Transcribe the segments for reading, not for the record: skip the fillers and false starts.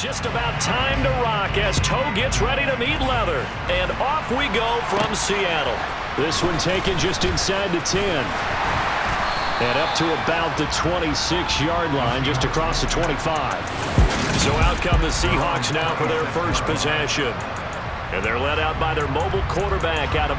just about time to rock as toe gets ready to meet leather. And off we go from Seattle. This one taken just inside the 10. And up to about the 26-yard line, just across the 25. So out come the Seahawks now for their first possession. And they're led out by their mobile quarterback out of...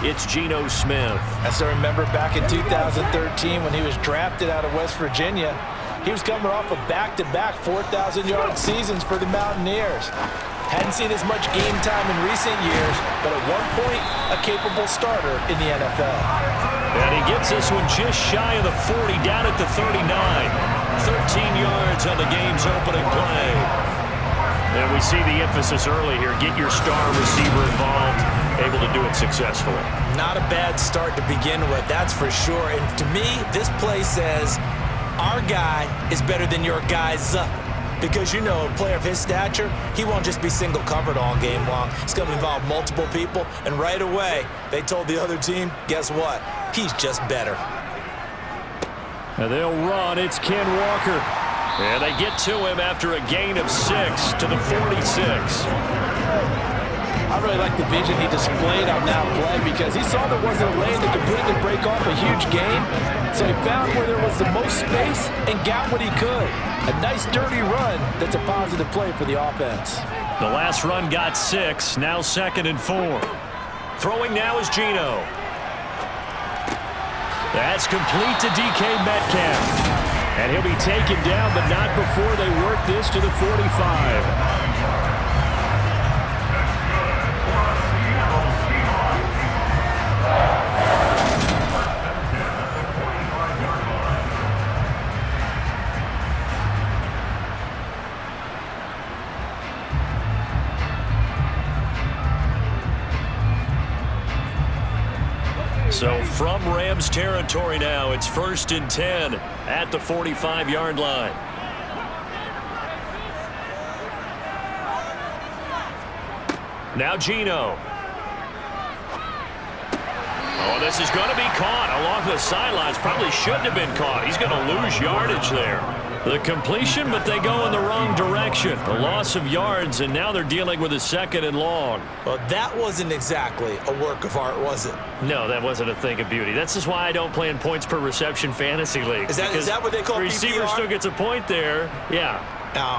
It's Geno Smith. As I remember back in 2013 when he was drafted out of West Virginia, he was coming off of back-to-back 4,000-yard seasons for the Mountaineers. Hadn't seen as much game time in recent years, but at one point, a capable starter in the NFL. And he gets this one just shy of the 40, down at the 39. 13 yards on the game's opening play. And we see the emphasis early here. Get your star receiver involved, able to do it successfully. Not a bad start to begin with, that's for sure. And to me, this play says our guy is better than your guys. Because, you know, a player of his stature, he won't just be single covered all game long. It's going to involve multiple people. And right away, they told the other team, guess what? He's just better. And they'll run. It's Ken Walker. And they get to him after a gain of 6 to the 46. I really like the vision he displayed on that play because he saw there wasn't a lane to completely break off a huge gain. So he found where there was the most space and got what he could. A nice dirty run that's a positive play for the offense. The last run got 6, now 2nd and 4. Throwing now is Geno. That's complete to DK Metcalf. And he'll be taken down, but not before they work this to the 45. So from Rams territory now, it's 1st and 10 at the 45-yard line. Now Geno. Oh, this is going to be caught along the sidelines. Probably shouldn't have been caught. He's going to lose yardage there. The completion, but they go in the wrong direction. A loss of yards, and now they're dealing with a 2nd and long. Well, that wasn't exactly a work of art, was it? No, that wasn't a thing of beauty. That's just why I don't play in points per reception fantasy league. Is that what they call PPR? Receiver still gets a point there. Yeah.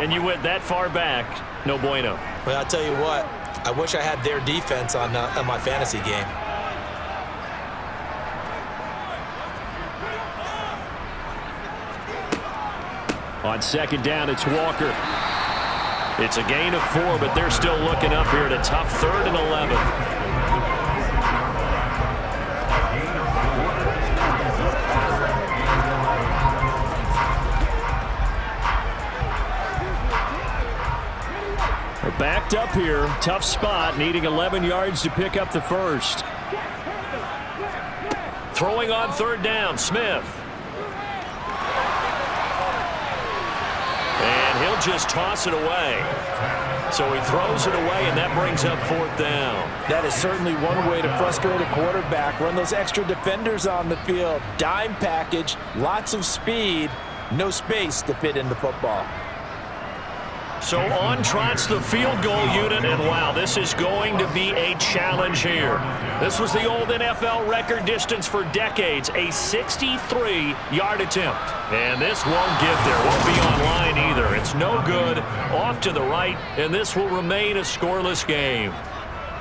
And you went that far back. No bueno. Well, I'll tell you what. I wish I had their defense on my fantasy game. On 2nd down, it's Walker. It's a gain of 4, but they're still looking up here at a tough 3rd and 11. We're backed up here. Tough spot, needing 11 yards to pick up the first. Throwing on 3rd down, Smith. And he'll just toss it away. So he throws it away, and that brings up 4th down. That is certainly one way to frustrate a quarterback. Run those extra defenders on the field. Dime package, lots of speed, no space to fit in the football. So on trots the field goal unit, and wow, this is going to be a challenge here. This was the old NFL record distance for decades, a 63-yard attempt. And this won't get there, won't be online either. It's no good, off to the right, and this will remain a scoreless game.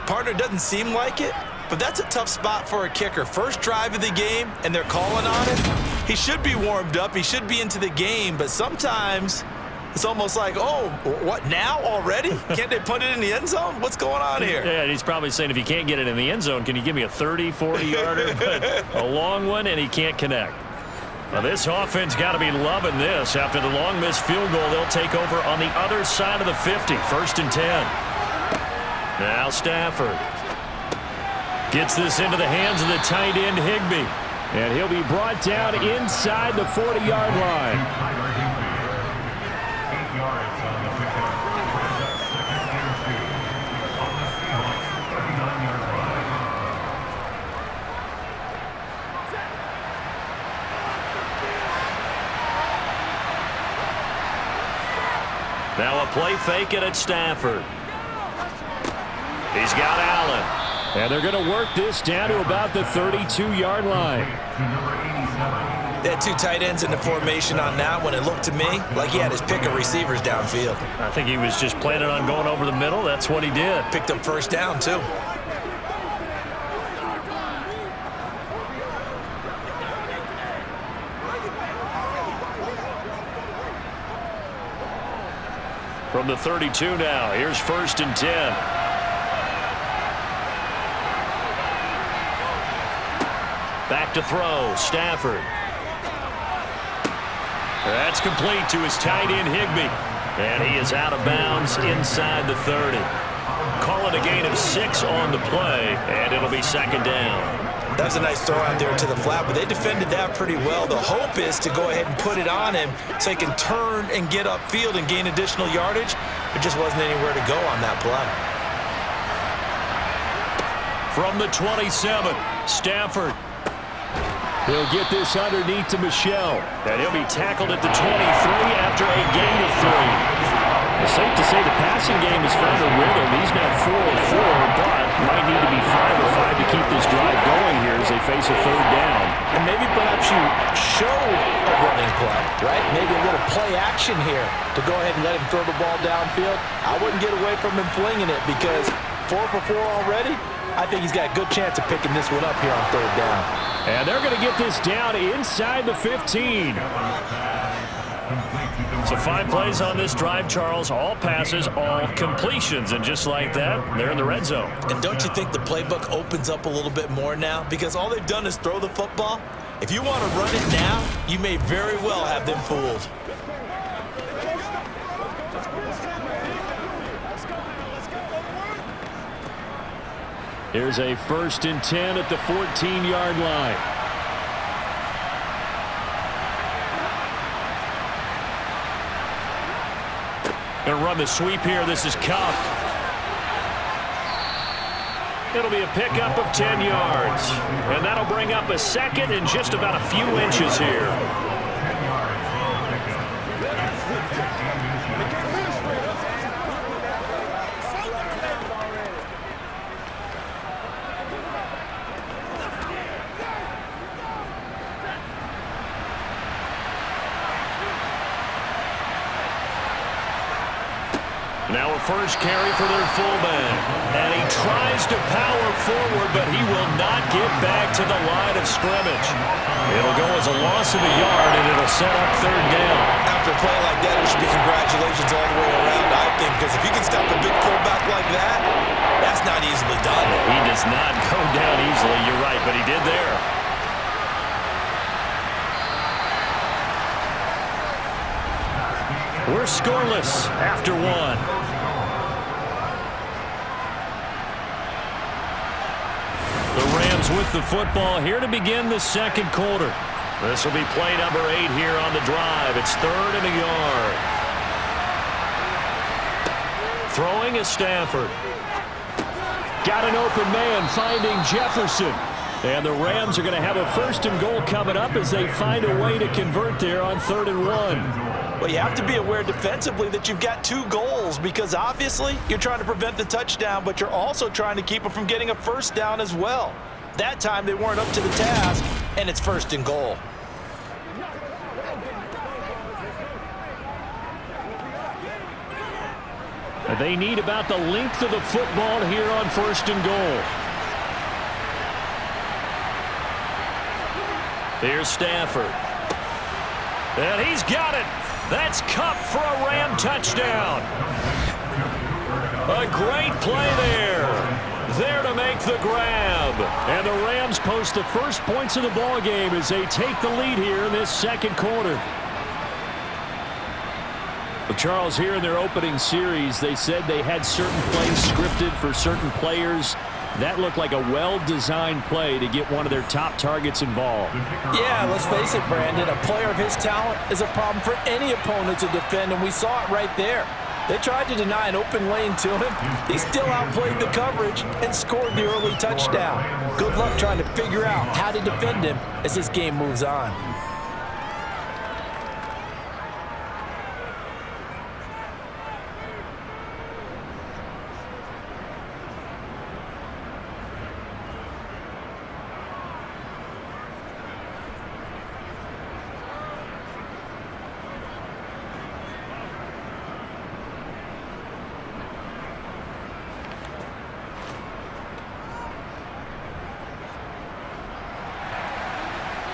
Partner, doesn't seem like it, but that's a tough spot for a kicker. First drive of the game, and they're calling on him. He should be warmed up, he should be into the game, but sometimes it's almost like, oh, what, now already? Can't they put it in the end zone? What's going on here? Yeah, and he's probably saying, if you can't get it in the end zone, can you give me a 30, 40-yarder? But a long one, and he can't connect. Now, this offense got to be loving this. After the long missed field goal, they'll take over on the other side of the 50, 1st and 10. Now Stafford gets this into the hands of the tight end, Higbee. And he'll be brought down inside the 40-yard line. Now a play fake it at Stafford. He's got Allen. And they're going to work this down to about the 32-yard line. They had two tight ends in the formation on that one. It looked to me like he had his pick of receivers downfield. I think he was just planning on going over the middle. That's what he did. Picked up first down, too. From the 32 now, here's 1st and 10. Back to throw, Stafford. That's complete to his tight end, Higbee. And he is out of bounds inside the 30. Call it a gain of 6 on the play, and it'll be 2nd down. That's a nice throw out there to the flat, but they defended that pretty well. The hope is to go ahead and put it on him so he can turn and get upfield and gain additional yardage. There just wasn't anywhere to go on that play. From the 27, Stafford. He'll get this underneath to Michel, and he'll be tackled at the 23 after a gain of 3. It's safe to say the passing game has found a rhythm. He's now 4 of 4, but might need to be 5 of 5 to keep this drive going here as they face a 3rd down. And maybe perhaps you show a running play, right? Maybe a little play action here to go ahead and let him throw the ball downfield. I wouldn't get away from him flinging it because 4 for 4 already. I think he's got a good chance of picking this one up here on 3rd down. And they're going to get this down inside the 15. So 5 plays on this drive, Charles. All passes, all completions. And just like that, they're in the red zone. And don't you think the playbook opens up a little bit more now? Because all they've done is throw the football. If you want to run it now, you may very well have them fooled. Here's a 1st and 10 at the 14-yard line. Gonna run the sweep here. This is Cup. It'll be a pickup of 10 yards. And that'll bring up a 2nd and just about a few inches here. Now a first carry for their fullback. And he tries to power forward, but he will not get back to the line of scrimmage. It'll go as a loss of a yard, and it'll set up 3rd down. After a play like that, there should be congratulations all the way around, I think, because if you can stop a big fullback like that, that's not easily done. He does not go down easily, you're right, but he did there. We're scoreless after 1. The Rams with the football here to begin the 2nd quarter. This will be play number 8 here on the drive. It's 3rd and a yard. Throwing is Stafford. Got an open man finding Jefferson. And the Rams are going to have a 1st and goal coming up as they find a way to convert there on 3rd and 1. Well, you have to be aware defensively that you've got 2 goals because obviously you're trying to prevent the touchdown, but you're also trying to keep them from getting a first down as well. That time they weren't up to the task, and it's 1st and goal. They need about the length of the football here on 1st and goal. Here's Stafford. And he's got it. That's Cup for a Ram touchdown. A great play there. There to make the grab. And the Rams post the first points of the ball game as they take the lead here in this 2nd quarter. Well, Charles, here in their opening series, they said they had certain plays scripted for certain players. That looked like a well-designed play to get one of their top targets involved. Yeah, let's face it, Brandon. A player of his talent is a problem for any opponent to defend, and we saw it right there. They tried to deny an open lane to him. He still outplayed the coverage and scored the early touchdown. Good luck trying to figure out how to defend him as this game moves on.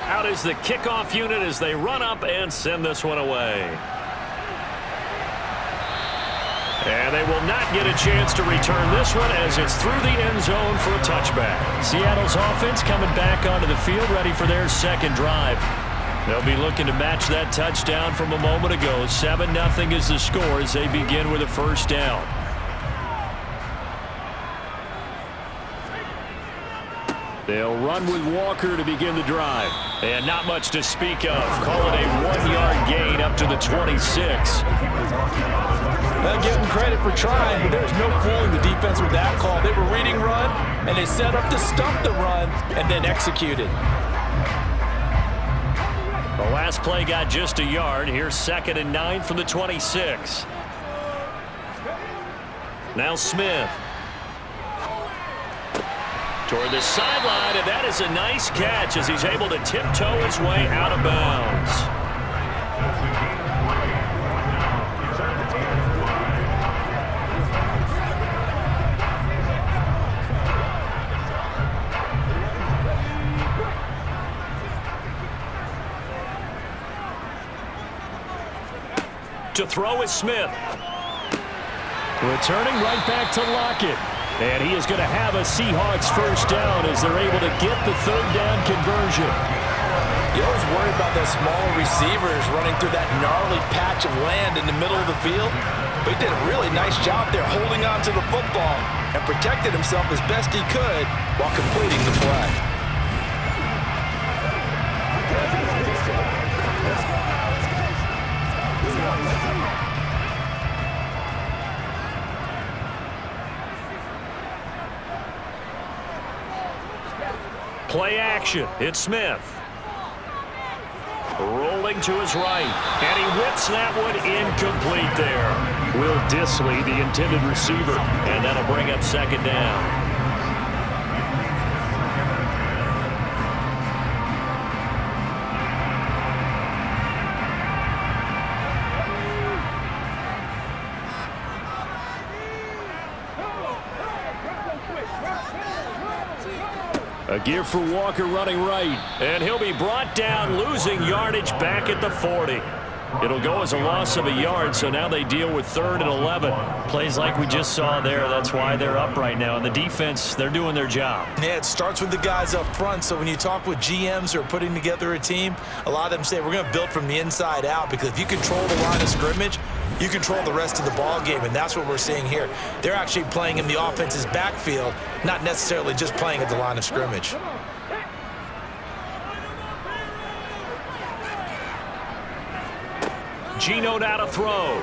Out is the kickoff unit as they run up and send this one away. And they will not get a chance to return this one as it's through the end zone for a touchback. Seattle's offense coming back onto the field ready for their 2nd drive. They'll be looking to match that touchdown from a moment ago. 7-0 is the score as they begin with a 1st down. They'll run with Walker to begin the drive. And not much to speak of. Call it a 1-yard gain up to the 26. Well, give them credit for trying, but there's no fooling the defense with that call. They were reading run, and they set up to stump the run and then executed. The last play got just a yard. Here's 2nd and 9 from the 26. Now Smith. Toward the sideline, and that is a nice catch as he's able to tiptoe his way out of bounds. To throw is Smith. Returning right back to Lockett. And he is going to have a Seahawks 1st down as they're able to get the 3rd down conversion. You always worry about those small receivers running through that gnarly patch of land in the middle of the field. But he did a really nice job there holding on to the football and protected himself as best he could while completing the play. Play action. It's Smith. Rolling to his right. And he whips that one incomplete there. Will Dissly, the intended receiver. And that'll bring up 2nd down. A give for Walker running right. And he'll be brought down, losing yardage back at the 40. It'll go as a loss of a yard, so now they deal with 3rd and 11. Plays like we just saw there. That's why they're up right now. And the defense, they're doing their job. Yeah, it starts with the guys up front. So when you talk with GMs who are putting together a team, a lot of them say we're going to build from the inside out, because if you control the line of scrimmage, you control the rest of the ball game, and that's what we're seeing here. They're actually playing in the offense's backfield, not necessarily just playing at the line of scrimmage. Geno now to throw.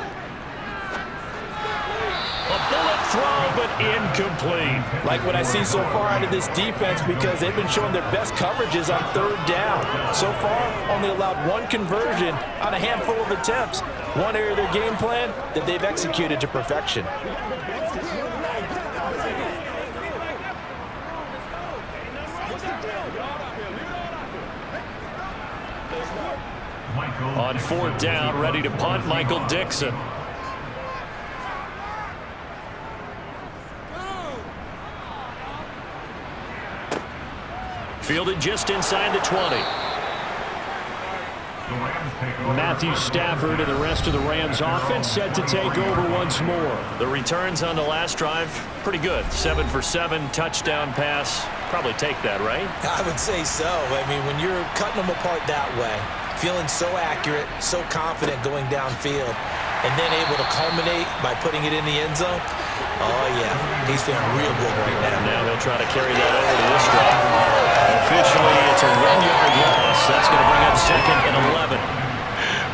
A Bullet throw, but incomplete. Like what I see so far out of this defense, because they've been showing their best coverages on third down. So far, only allowed one conversion on a handful of attempts. One area of their game plan that they've executed to perfection. On fourth down, ready to punt, Michael Dixon. Fielded just inside the 20. Matthew Stafford and the rest of the Rams offense set to take over once more. The returns on the last drive, pretty good. 7 for 7, touchdown pass. Probably take that, right? I would say so. I mean, when you're cutting them apart that way, feeling so accurate, so confident going downfield, and then able to culminate by putting it in the end zone, oh, yeah, he's feeling real good right now. Now he'll try to carry that over to this drive. Officially, it's a 1-yard loss. That's going to bring up second and 11.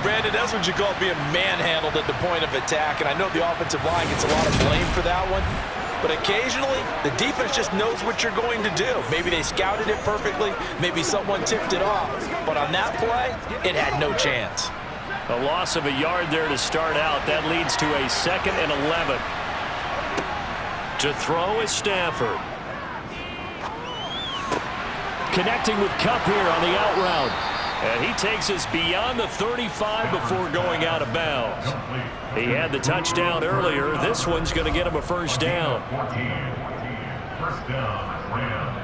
Brandon, that's what you call being manhandled at the point of attack, and I know the offensive line gets a lot of blame for that one, but occasionally the defense just knows what you're going to do. Maybe they scouted it perfectly, maybe someone tipped it off, but on that play, it had no chance. A loss of a yard there to start out. That leads to a second and 11. To throw is Stafford. Connecting with Kupp here on the out route. And he takes us beyond the 35 before going out of bounds. He had the touchdown earlier. This one's going to get him a first down. First down, Rams.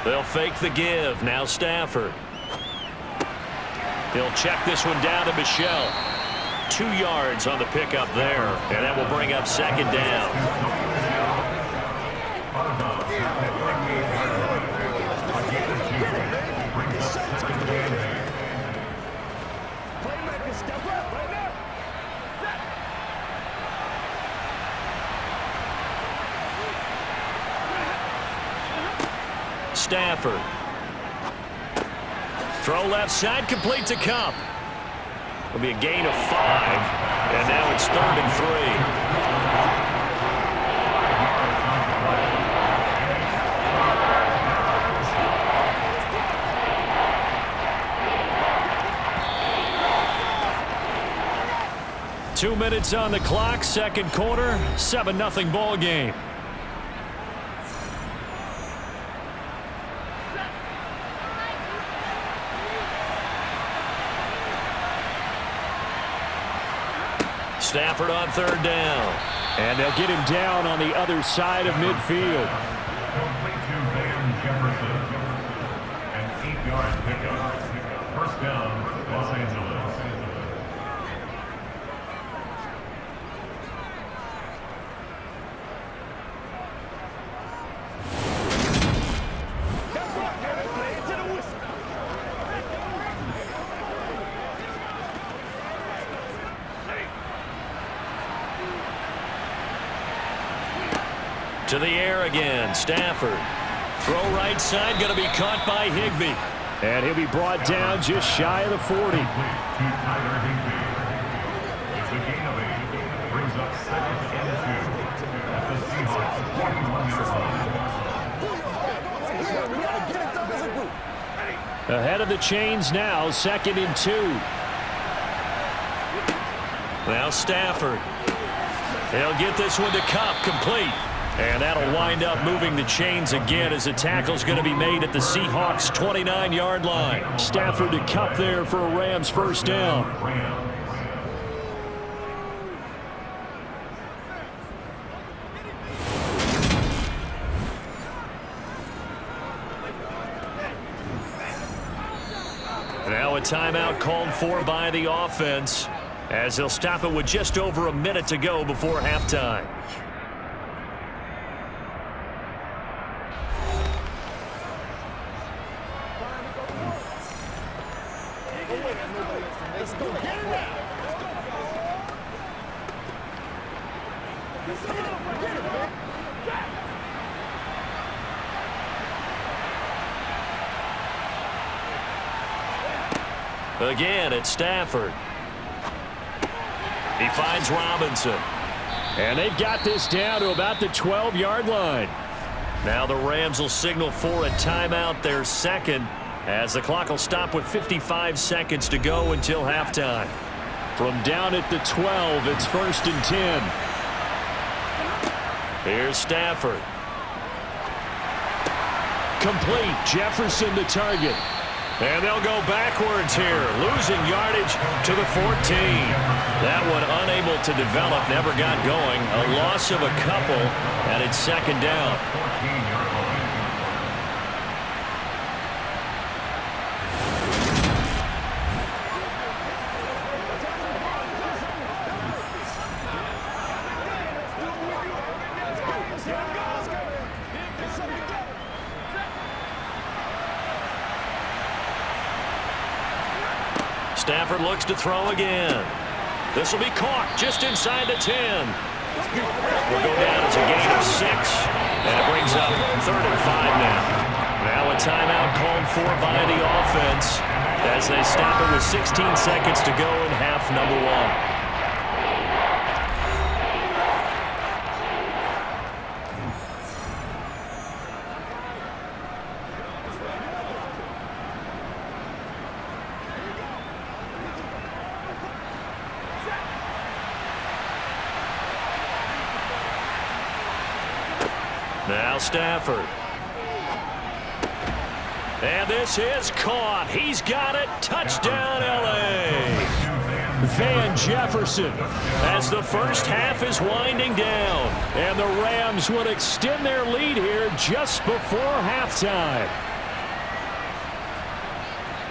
They'll fake the give. Now Stafford. He'll check this one down to Michel. 2 yards on the pickup there. And that will bring up second down. Stafford. Throw left side, complete to Kupp. It'll be a gain of 5, and now it's 3rd and 3. 2 minutes on the clock, second quarter, 7-0 ball game. Stafford on third down. And they'll get him down on the other side of midfield. Complete to Van Jefferson. An 8-yard pickup. First down, Los Angeles. To the air again, Stafford. Throw right side, going to be caught by Higbee. And he'll be brought down just shy of the 40. To Tyler Higbee. It's a gain of 8. Brings up second and 2. At the Seahawks 41-yard line. Ahead of the chains now, 2nd and 2. Now Stafford. He'll get this one to Kupp, complete. And that'll wind up moving the chains again as a tackle's going to be made at the Seahawks 29-yard line. Stafford to Kupp there for a Rams first down. Now a timeout called for by the offense as they'll stop it with just over a minute to go before halftime. Again, it's Stafford. He finds Robinson. And they've got this down to about the 12-yard line. Now the Rams will signal for a timeout, their second, as the clock will stop with 55 seconds to go until halftime. From down at the 12, it's 1st and 10. Here's Stafford. Complete. Jefferson the target. And they'll go backwards here, losing yardage to the 14. That one unable to develop, never got going. A loss of a couple, and it's 2nd down. 14-yard line. Stafford looks to throw again. This will be caught just inside the 10. Will go down as a gain of 6, and it brings up 3rd and 5 now. Now a timeout called for by the offense as they stop it with 16 seconds to go in half number 1. Now Stafford. And this is caught. He's got it. Touchdown, L.A. Van Jefferson as the first half is winding down. And the Rams would extend their lead here just before halftime.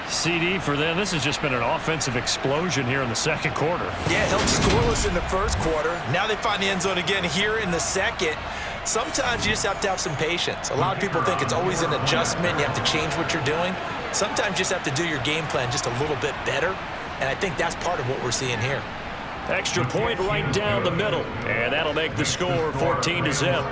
CD for them. This has just been an offensive explosion here in the second quarter. Yeah, held scoreless in the first quarter. Now they find the end zone again here in the second. Sometimes you just have to have some patience. A lot of people think it's always an adjustment. You have to change what you're doing. Sometimes you just have to do your game plan just a little bit better. And I think that's part of what we're seeing here. Extra point right down the middle. And that'll make the score 14-0.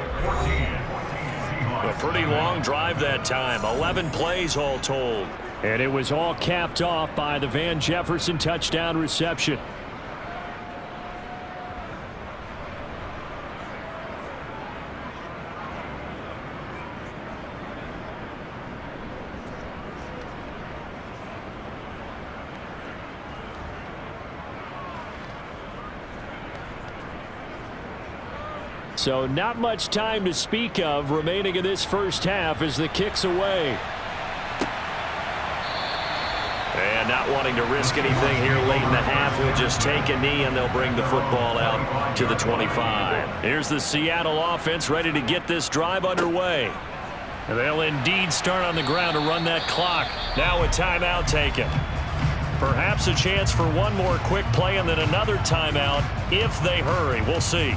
A pretty long drive that time. 11 plays all told. And it was all capped off by the Van Jefferson touchdown reception. So not much time to speak of remaining in this first half as the kick's away. And not wanting to risk anything here late in the half, we'll just take a knee and they'll bring the football out to the 25. Here's the Seattle offense ready to get this drive underway. And they'll indeed start on the ground to run that clock. Now a timeout taken. Perhaps a chance for one more quick play and then another timeout if they hurry. We'll see.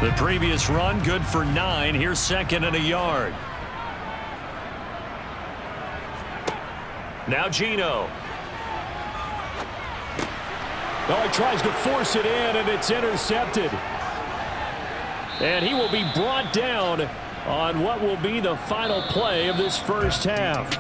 The previous run good for 9. Here's 2nd and a yard. Now Geno. Well, he tries to force it in, and it's intercepted. And he will be brought down on what will be the final play of this first half.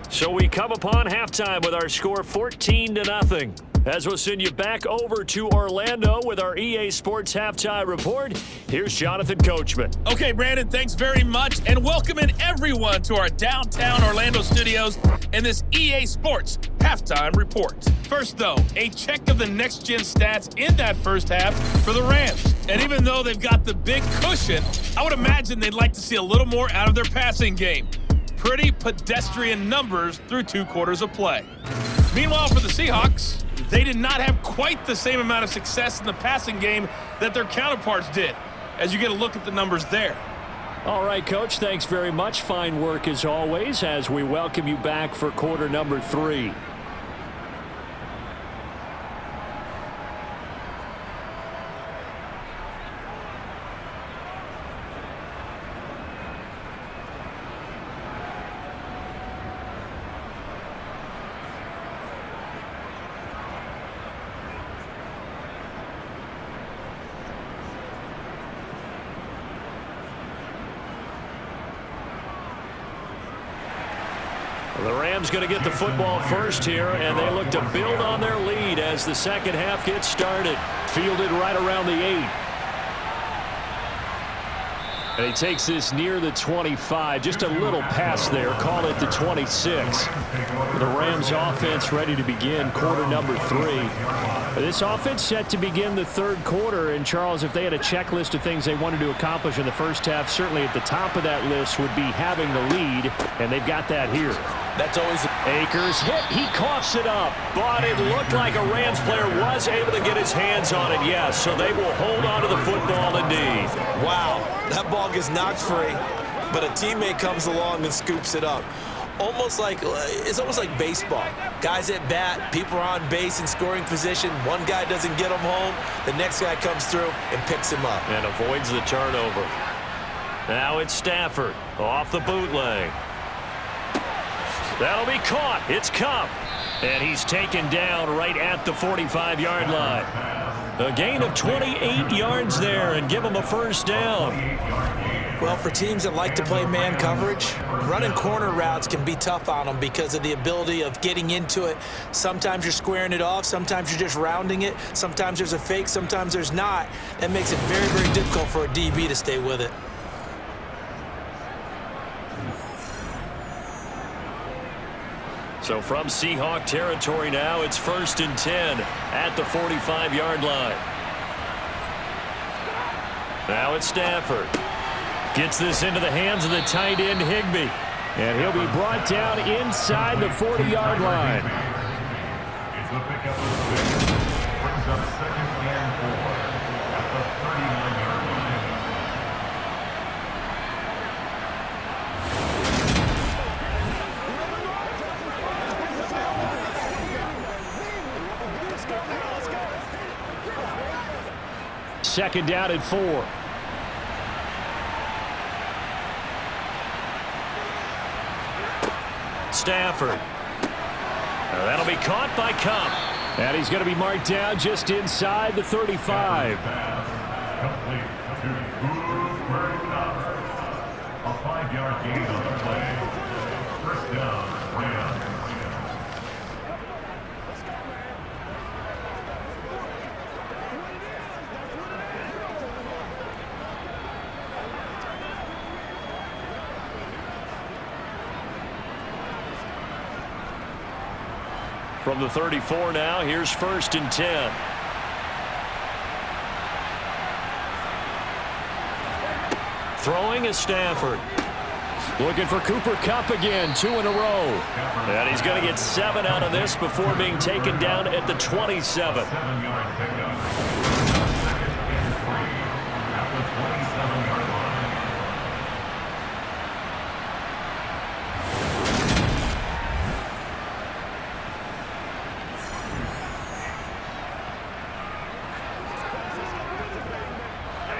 So we come upon halftime with our score 14-0. As we'll send you back over to Orlando with our EA Sports Halftime Report, here's Jonathan Coachman. Okay, Brandon, thanks very much, and welcoming everyone to our downtown Orlando studios in this EA Sports Halftime Report. First, though, a check of the next-gen stats in that first half for the Rams. And even though they've got the big cushion, I would imagine they'd like to see a little more out of their passing game. Pretty pedestrian numbers through 2 quarters of play. Meanwhile, for the Seahawks, they did not have quite the same amount of success in the passing game that their counterparts did, as you get a look at the numbers there. All right, Coach, thanks very much. Fine work as always as we welcome you back for quarter number 3. The Rams going to get the football first here, and they look to build on their lead as the second half gets started. Fielded right around the 8. And he takes this near the 25. Just a little pass there. Call it the 26. The Rams offense ready to begin quarter number 3. This offense set to begin the third quarter. And, Charles, if they had a checklist of things they wanted to accomplish in the first half, certainly at the top of that list would be having the lead. And they've got that here. That's always Akers hit. He coughs it up. But it looked like a Rams player was able to get his hands on it, yes. So they will hold on to the football indeed. wow. That ball gets knocked free, but a teammate comes along and scoops it up. It's almost like baseball. Guys at bat, people are on base in scoring position. One guy doesn't get him home. The next guy comes through and picks him up. And avoids the turnover. Now it's Stafford off the bootleg. That'll be caught. It's Kupp. And he's taken down right at the 45-yard line. A gain of 28 yards there and give him a first down. Well, for teams that like to play man coverage, running corner routes can be tough on them because of the ability of getting into it. Sometimes you're squaring it off. Sometimes you're just rounding it. Sometimes there's a fake. Sometimes there's not. That makes it very, very difficult for a DB to stay with it. So from Seahawk territory now, it's 1st and 10 at the 45-yard line. Now it's Stafford. Gets this into the hands of the tight end, Higbee. And he'll be brought down inside the 40-yard line. It's a pickup of 6. Brings up 2nd and 4 at the 39-yard line. Second down at 4. Stafford. That'll be caught by Kupp. And he's going to be marked down just inside the 35. Complete to Cooper Kupp. A 5-yard gain on the play. First down, Rams. From the 34 now, here's 1st and 10. Throwing is Stafford. Looking for Cooper Kupp again, 2 in a row. And he's going to get 7 out of this before being taken down at the 27. 7-yard pickup. 2nd and 3 at the 27-yard line.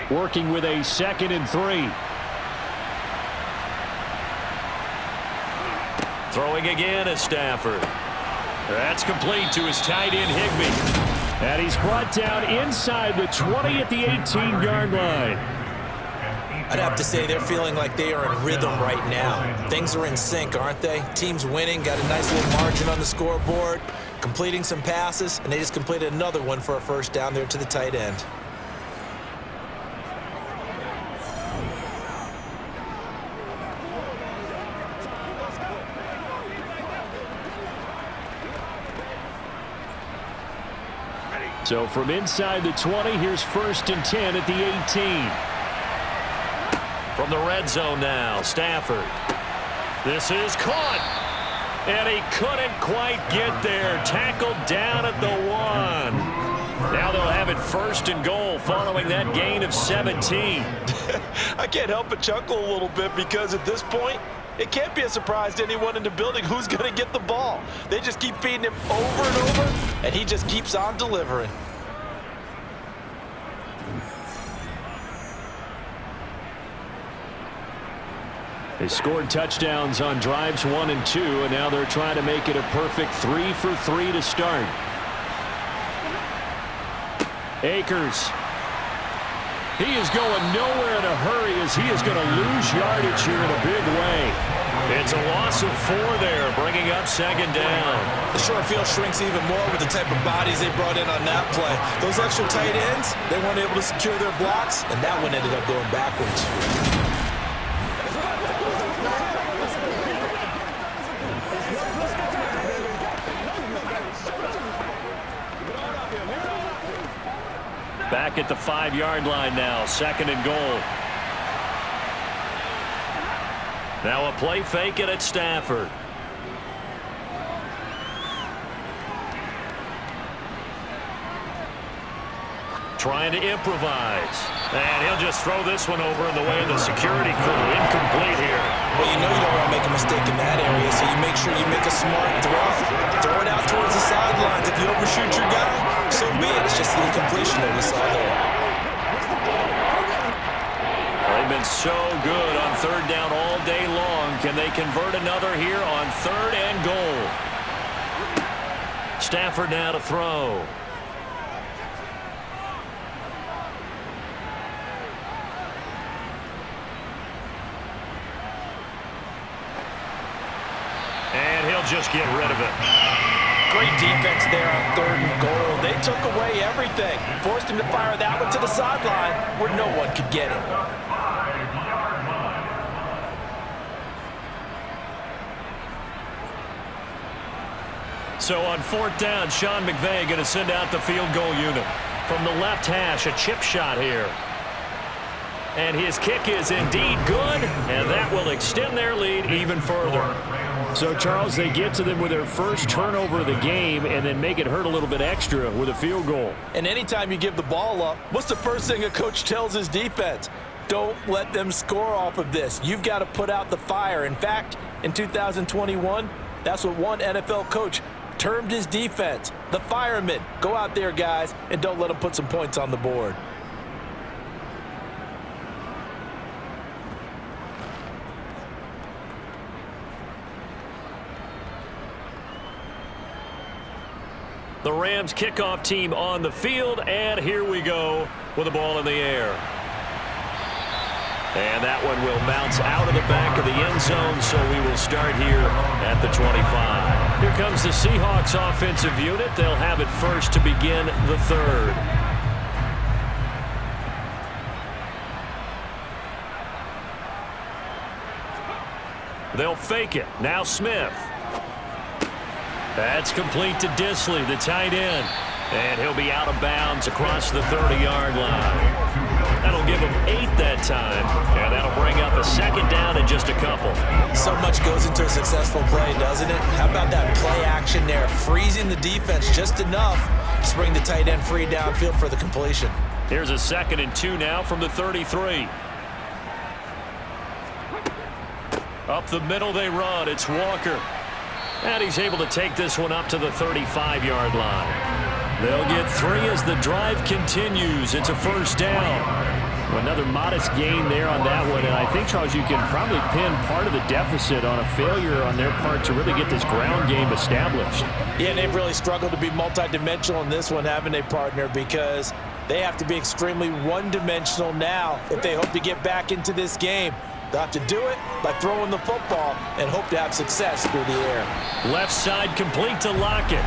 Working with a 2nd and 3. Throwing again is Stafford. That's complete to his tight end, Higbee. And he's brought down inside the 20 at the 18-yard line. I'd have to say they're feeling like they are in rhythm right now. Things are in sync, aren't they? Team's winning, got a nice little margin on the scoreboard, completing some passes, and they just completed another one for a first down there to the tight end. So from inside the 20, here's 1st and 10 at the 18. From the red zone now, Stafford. This is caught. And he couldn't quite get there. Tackled down at the 1. Now they'll have it 1st and goal following that gain of 17. I can't help but chuckle a little bit because at this point, it can't be a surprise to anyone in the building who's going to get the ball. They just keep feeding him over and over, and he just keeps on delivering. They scored touchdowns on drives 1 and 2, and now they're trying to make it a perfect 3 for 3 to start. Akers. He is going nowhere in a hurry as he is going to lose yardage here in a big way. It's a loss of 4 there, bringing up second down. The short field shrinks even more with the type of bodies they brought in on that play. Those extra tight ends, they weren't able to secure their blocks, and that one ended up going backwards. Back at the 5-yard line now, second and goal. Now a play fake it at Stafford. Trying to improvise. And he'll just throw this one over in the way of the security crew. Incomplete here. Well, you know you don't want to make a mistake in that area, so you make sure you make a smart throw. Throw it out towards the sidelines. If you overshoot your guy, so be it. It's just the incompletion that we saw there. They've been so good on third down all day long. Can they convert another here on third and goal? Stafford now to throw. And he'll just get rid of it. Great defense there on third and goal. They took away everything. Forced him to fire that one to the sideline where no one could get it. So on fourth down, Sean McVay going to send out the field goal unit. From the left hash, a chip shot here. And his kick is indeed good, and that will extend their lead even further. So, Charles, they get to them with their first turnover of the game and then make it hurt a little bit extra with a field goal. And anytime you give the ball up, what's the first thing a coach tells his defense? Don't let them score off of this. You've got to put out the fire. In fact, in 2021, that's what one NFL coach termed his defense, the firemen. Go out there, guys, and don't let them put some points on the board. The Rams kickoff team on the field, and here we go with the ball in the air. And that one will bounce out of the back of the end zone, so we will start here at the 25. Here comes the Seahawks offensive unit. They'll have it first to begin the third. They'll fake it. Now Smith. That's complete to Disley, the tight end. And he'll be out of bounds across the 30-yard line. That'll give him 8 that time. And that'll bring up a second down in just a couple. So much goes into a successful play, doesn't it? How about that play action there? Freezing the defense just enough to bring the tight end free downfield for the completion. Here's a 2nd and 2 now from the 33. Up the middle they run. It's Walker. And he's able to take this one up to the 35-yard line. They'll get 3 as the drive continues. It's a first down. Another modest gain there on that one. And I think, Charles, you can probably pin part of the deficit on a failure on their part to really get this ground game established. Yeah, and they've really struggled to be multidimensional in this one, haven't they, partner? Because they have to be extremely one-dimensional now if they hope to get back into this game. They'll have to do it by throwing the football and hope to have success through the air. Left side complete to Lockett.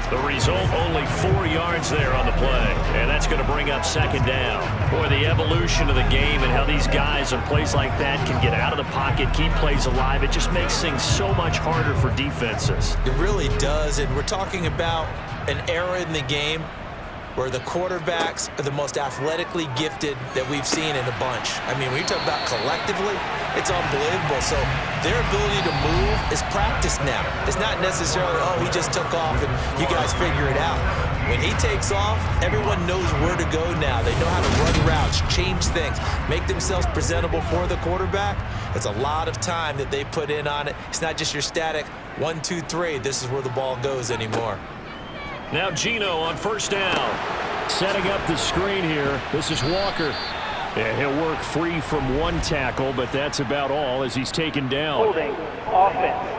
The result, only 4 yards there on the play. And that's going to bring up second down. Boy, the evolution of the game and how these guys on plays like that can get out of the pocket, keep plays alive, it just makes things so much harder for defenses. It really does, and we're talking about an era in the game where the quarterbacks are the most athletically gifted that we've seen in a bunch. I mean, when you talk about collectively, it's unbelievable. So their ability to move is practiced now. It's not necessarily, oh, he just took off and you guys figure it out. When he takes off, everyone knows where to go now. They know how to run routes, change things, make themselves presentable for the quarterback. It's a lot of time that they put in on it. It's not just your static 1, 2, 3. This is where the ball goes anymore. Now Geno on first down. Setting up the screen here. This is Walker. And he'll work free from one tackle, but that's about all as he's taken down. Holding. Offense.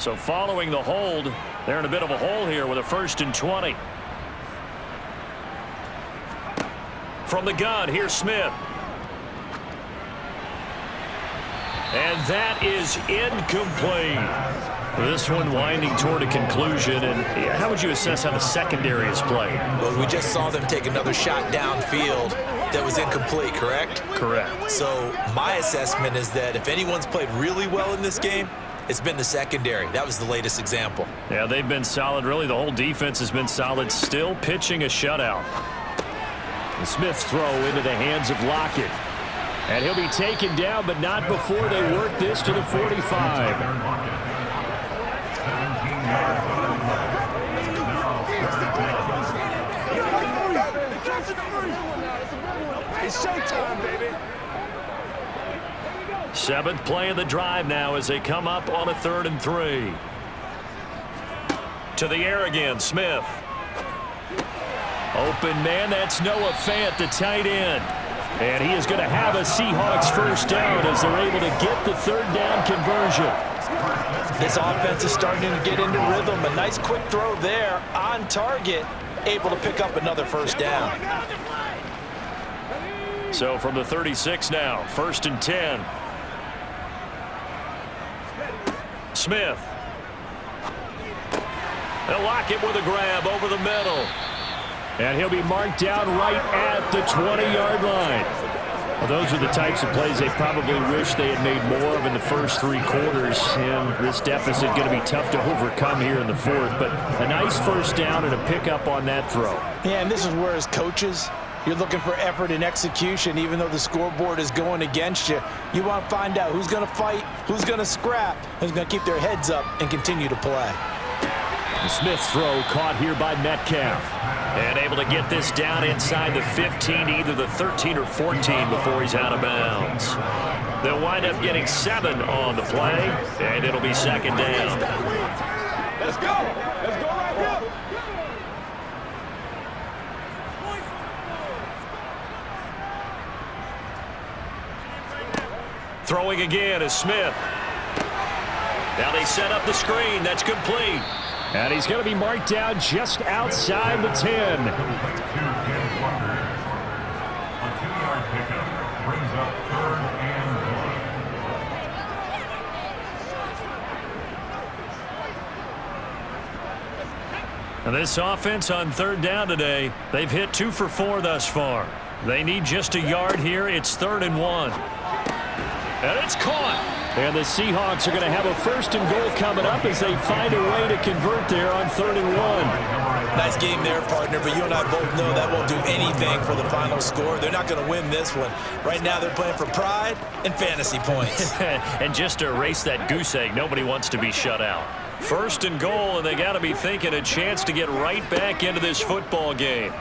So following the hold, they're in a bit of a hole here with a 1st and 20. From the gun, here's Smith. And that is incomplete. This one winding toward a conclusion. And how would you assess how the secondary is played? Well, we just saw them take another shot downfield that was incomplete, correct? Correct. So my assessment is that if anyone's played really well in this game, it's been the secondary. That was the latest example. Yeah, they've been solid. Really, the whole defense has been solid. Still pitching a shutout. And Smith's throw into the hands of Lockett. And he'll be taken down, but not before they work this to the 45. 17 yards on the play. It's showtime, baby. Seventh play of the drive now as they come up on a 3rd and 3. To the air again, Smith. Open man, that's Noah Fant, the tight end. And he is going to have a Seahawks first down as they're able to get the 3rd down conversion. This offense is starting to get into rhythm. A nice quick throw there on target, able to pick up another first down. So from the 36 now, 1st and 10. Smith. They'll lock it with a grab over the middle. And he'll be marked down right at the 20-yard line. Well, those are the types of plays they probably wish they had made more of in the first 3 quarters. And this deficit going to be tough to overcome here in the 4th. But a nice first down and a pickup on that throw. Yeah, and this is where as coaches, you're looking for effort and execution. Even though the scoreboard is going against you, you want to find out who's going to fight, who's going to scrap, who's going to keep their heads up and continue to play. The Smith's throw caught here by Metcalf. And able to get this down inside the 15, either the 13 or 14 before he's out of bounds. They'll wind up getting 7 on the play, and it'll be 2nd down. Let's go. Let's go right here. Throwing again is Smith. Now they set up the screen. That's complete. And he's going to be marked down just outside the 10. A 2-yard pickup brings up 3rd and 1. And this offense on 3rd down today, they've hit 2 for 4 thus far. They need just a yard here. It's 3rd and 1. And it's caught. And the Seahawks are going to have a 1st and goal coming up as they find a way to convert there on 3rd and 1. Nice game there, partner, but you and I both know that won't do anything for the final score. They're not going to win this one. Right now they're playing for pride and fantasy points. And just to erase that goose egg, nobody wants to be shut out. 1st and goal, and they got to be thinking a chance to get right back into this football game.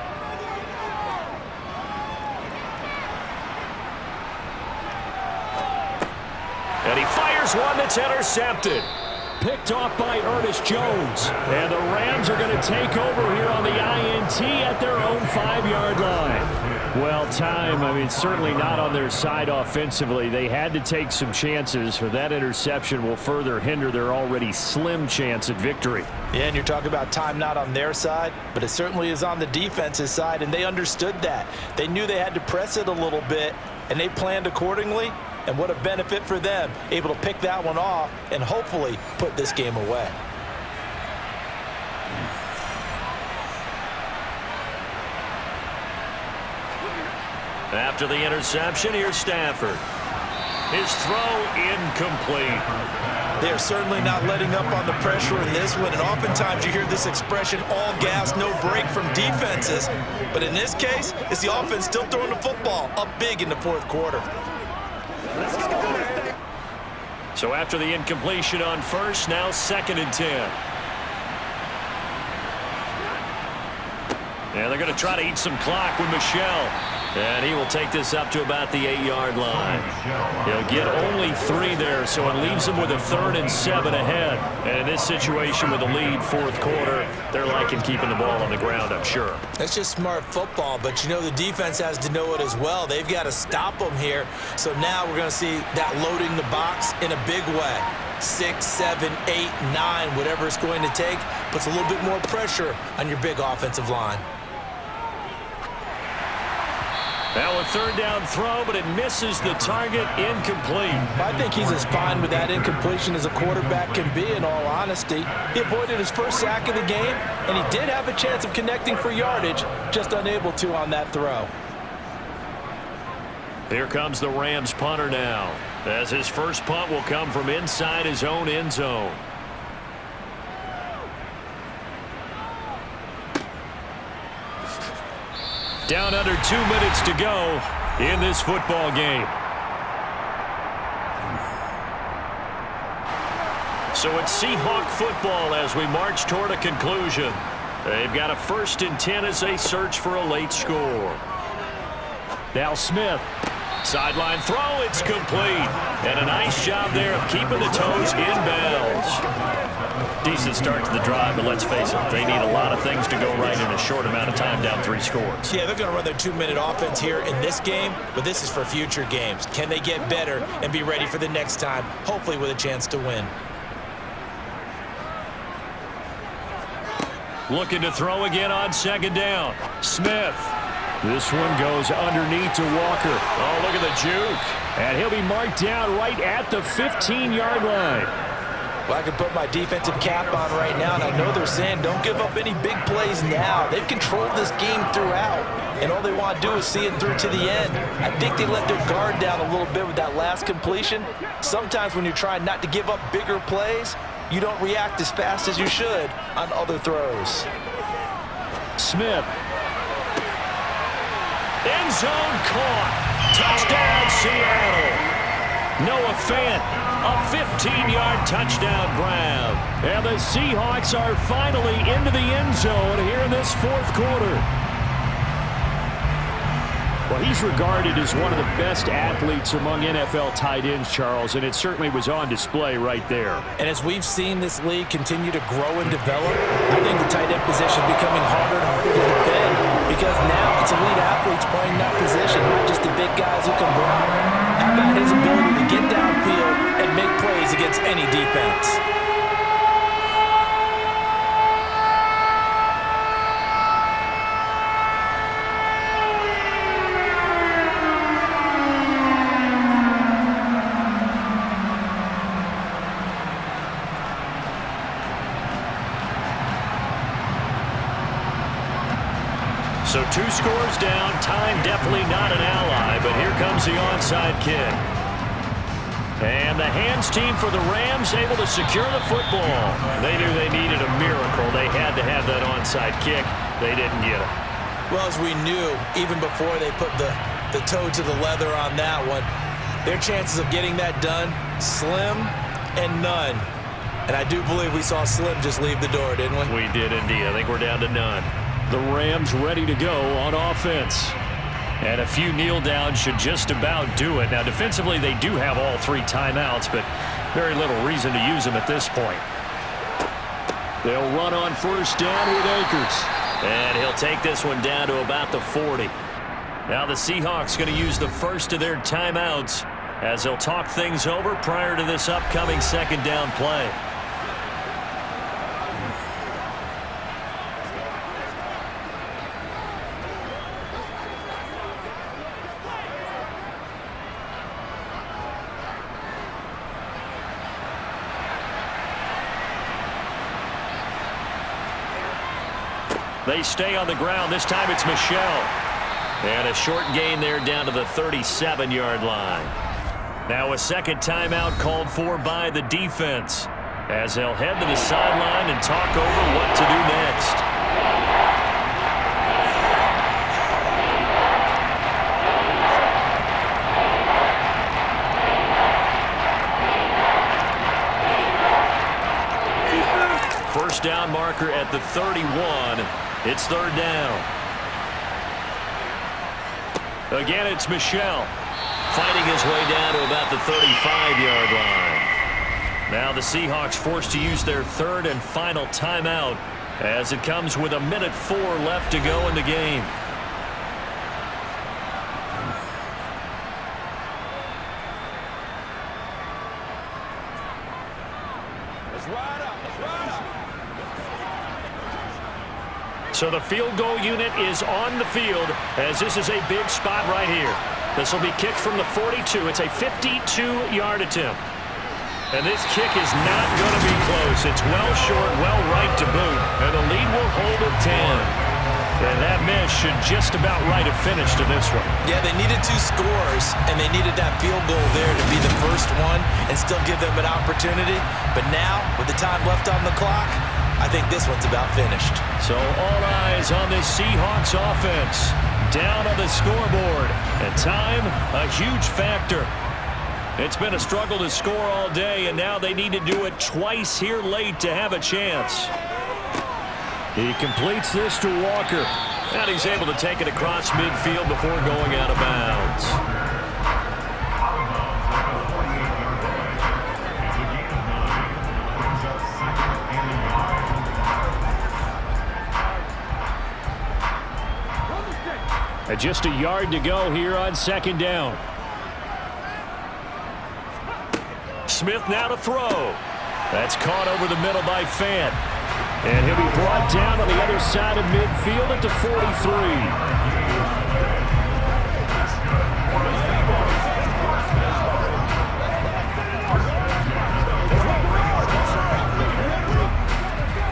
And he fires one that's intercepted. Picked off by Ernest Jones. And the Rams are going to take over here on the INT at their own 5-yard line. Well, certainly not on their side offensively. They had to take some chances, but that interception will further hinder their already slim chance at victory. Yeah, and you're talking about time not on their side, but it certainly is on the defense's side, and they understood that. They knew they had to press it a little bit, and they planned accordingly. And what a benefit for them, able to pick that one off and hopefully put this game away. After the interception, here's Stafford. His throw incomplete. They are certainly not letting up on the pressure in this one, and oftentimes you hear this expression, all gas, no break from defenses. But in this case, it's the offense still throwing the football up big in the 4th quarter. So after the incompletion on 1st, now 2nd and 10. And they're going to try to eat some clock with Michel. And he will take this up to about the 8-yard line. He'll get only 3 there, so it leaves him with a 3rd and 7 ahead. And in this situation with a lead 4th quarter, they're liking keeping the ball on the ground, I'm sure. That's just smart football, but you know the defense has to know it as well. They've got to stop them here. So now we're going to see that loading the box in a big way. 6, 7, 8, 9, whatever it's going to take, puts a little bit more pressure on your big offensive line. Now a third down throw, but it misses the target, incomplete. I think he's as fine with that incompletion as a quarterback can be, in all honesty. He avoided his first sack of the game, and he did have a chance of connecting for yardage, just unable to on that throw. Here comes the Rams punter now, as his first punt will come from inside his own end zone. Down under 2 minutes to go in this football game. So it's Seahawk football as we march toward a conclusion. They've got a 1st and 10 as they search for a late score. Now Smith. Sideline throw, it's complete. And a nice job there of keeping the toes in bounds. Decent start to the drive, but let's face it, they need a lot of things to go right in a short amount of time, down 3 scores. Yeah, they're going to run their 2-minute offense here in this game, but this is for future games. Can they get better and be ready for the next time, hopefully with a chance to win? Looking to throw again on 2nd down. Smith. This one goes underneath to Walker. Oh, look at the juke. And he'll be marked down right at the 15-yard line. Well, I can put my defensive cap on right now, and I know they're saying don't give up any big plays now. They've controlled this game throughout, and all they want to do is see it through to the end. I think they let their guard down a little bit with that last completion. Sometimes when you're trying not to give up bigger plays, you don't react as fast as you should on other throws. Smith. End zone caught. Touchdown, Seattle. Noah Fant, a 15-yard touchdown grab. And the Seahawks are finally into the end zone here in this 4th quarter. Well, he's regarded as one of the best athletes among NFL tight ends, Charles, and it certainly was on display right there. And as we've seen this league continue to grow and develop, I think the tight end position is becoming harder and harder to defend because now it's elite athletes playing that position, not just the big guys who can block. How about his ability to get downfield and make plays against any defense? So 2 scores down, time definitely not an ally, but here comes the onside kick. And the hands team for the Rams able to secure the football. They knew they needed a miracle. They had to have that onside kick. They didn't get it. Well, as we knew, even before they put the toe to the leather on that one, their chances of getting that done, slim and none. And I do believe we saw Slim just leave the door, didn't we? We did indeed. I think we're down to none. The Rams ready to go on offense. And a few kneel downs should just about do it. Now, defensively, they do have all 3 timeouts, but very little reason to use them at this point. They'll run on 1st down with Akers. And he'll take this one down to about the 40. Now the Seahawks going to use the first of their timeouts as they'll talk things over prior to this upcoming 2nd down play. They stay on the ground. This time it's Michel. And a short gain there down to the 37-yard line. Now a 2nd timeout called for by the defense as they'll head to the sideline and talk over what to do next. First down marker at the 31. It's 3rd down. Again, it's Michel fighting his way down to about the 35-yard line. Now the Seahawks forced to use their 3rd and final timeout as it comes with 1:04 left to go in the game. So the field goal unit is on the field as this is a big spot right here. This will be kicked from the 42. It's a 52-yard attempt. And this kick is not going to be close. It's well short, well right to boot. And the lead will hold at 10. And that miss should just about write a finish to this one. Yeah, they needed 2 scores, and they needed that field goal there to be the first one and still give them an opportunity. But now, with the time left on the clock, I think this one's about finished. So all eyes on this Seahawks offense. Down on the scoreboard. And time, a huge factor. It's been a struggle to score all day, and now they need to do it twice here late to have a chance. He completes this to Walker. And he's able to take it across midfield before going out of bounds. And just a yard to go here on second down. Smith now to throw. That's caught over the middle by Fant. And he'll be brought down on the other side of midfield at the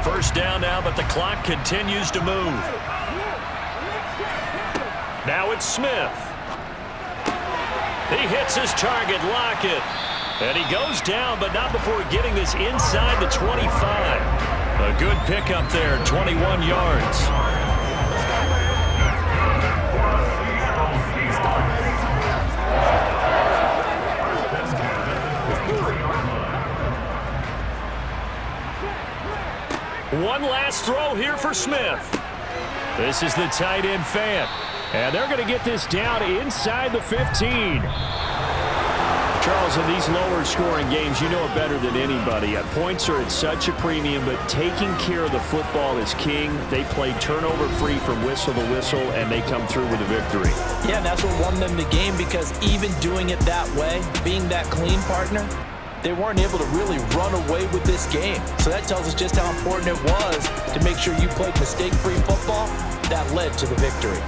43. First down now, but the clock continues to move. Now it's Smith. He hits his target, Lockett. And he goes down, but not before getting this inside the 25. A good pickup there, 21 yards. One last throw here for Smith. This is the tight end Fant. And they're going to get this down inside the 15. Charles, in these lower-scoring games, you know it better than anybody. Points are at such a premium, but taking care of the football is king. They play turnover-free from whistle to whistle, and they come through with a victory. Yeah, and that's what won them the game, because even doing it that way, being that clean partner, they weren't able to really run away with this game. So that tells us just how important it was to make sure you played mistake-free football. That led to the victory.